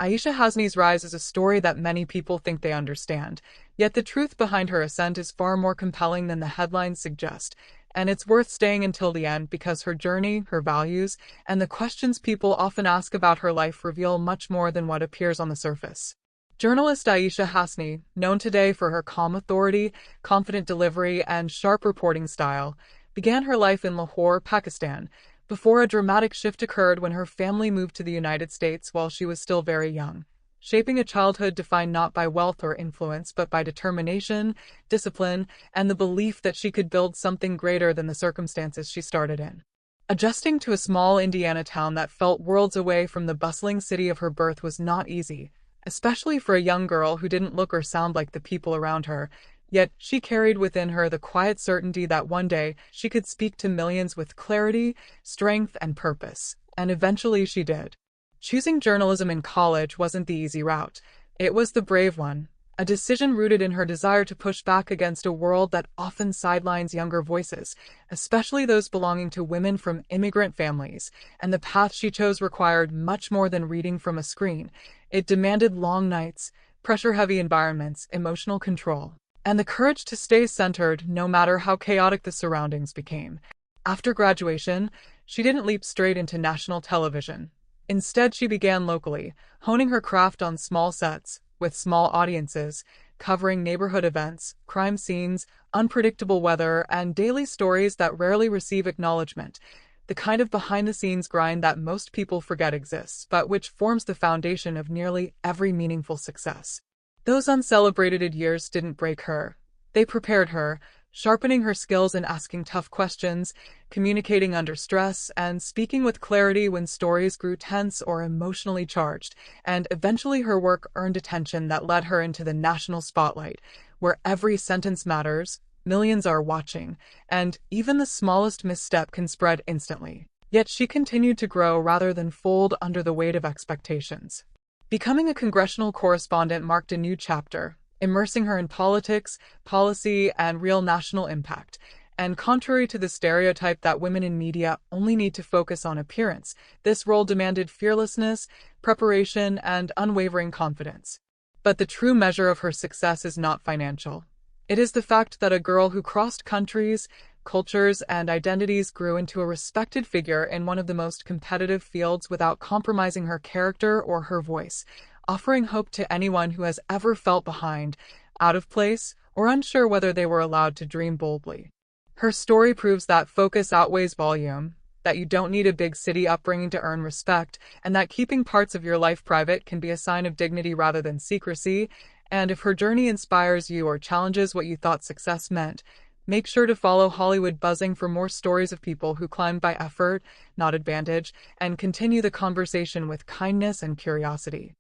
Aishah Hasnie's rise is a story that many people think they understand, yet the truth behind her ascent is far more compelling than the headlines suggest, and it's worth staying until the end because her journey, her values, and the questions people often ask about her life reveal much more than what appears on the surface. Journalist Aishah Hasnie, known today for her calm authority, confident delivery, and sharp reporting style, began her life in Lahore, Pakistan, before a dramatic shift occurred when her family moved to the United States while she was still very young, shaping a childhood defined not by wealth or influence but by determination, discipline, and the belief that she could build something greater than the circumstances she started in. Adjusting to a small Indiana town that felt worlds away from the bustling city of her birth was not easy, especially for a young girl who didn't look or sound like the people around her. Yet she carried within her the quiet certainty that one day she could speak to millions with clarity, strength, and purpose. And eventually she did. Choosing journalism in college wasn't the easy route. It was the brave one, a decision rooted in her desire to push back against a world that often sidelines younger voices, especially those belonging to women from immigrant families. And the path she chose required much more than reading from a screen. It demanded long nights, pressure-heavy environments, emotional control, and the courage to stay centered no matter how chaotic the surroundings became. After graduation, she didn't leap straight into national television. Instead, she began locally, honing her craft on small sets, with small audiences, covering neighborhood events, crime scenes, unpredictable weather, and daily stories that rarely receive acknowledgement, the kind of behind-the-scenes grind that most people forget exists, but which forms the foundation of nearly every meaningful success. Those uncelebrated years didn't break her. They prepared her, sharpening her skills in asking tough questions, communicating under stress, and speaking with clarity when stories grew tense or emotionally charged. And eventually her work earned attention that led her into the national spotlight, where every sentence matters, millions are watching, and even the smallest misstep can spread instantly. Yet she continued to grow rather than fold under the weight of expectations. Becoming a congressional correspondent marked a new chapter, immersing her in politics, policy, and real national impact. And contrary to the stereotype that women in media only need to focus on appearance, this role demanded fearlessness, preparation, and unwavering confidence. But the true measure of her success is not financial. It is the fact that a girl who crossed countries, cultures, and identities grew into a respected figure in one of the most competitive fields without compromising her character or her voice, offering hope to anyone who has ever felt behind, out of place, or unsure whether they were allowed to dream boldly. Her story proves that focus outweighs volume, that you don't need a big city upbringing to earn respect, and that keeping parts of your life private can be a sign of dignity rather than secrecy. And if her journey inspires you or challenges what you thought success meant, make sure to follow Hollywood Buzzing for more stories of people who climbed by effort, not advantage, and continue the conversation with kindness and curiosity.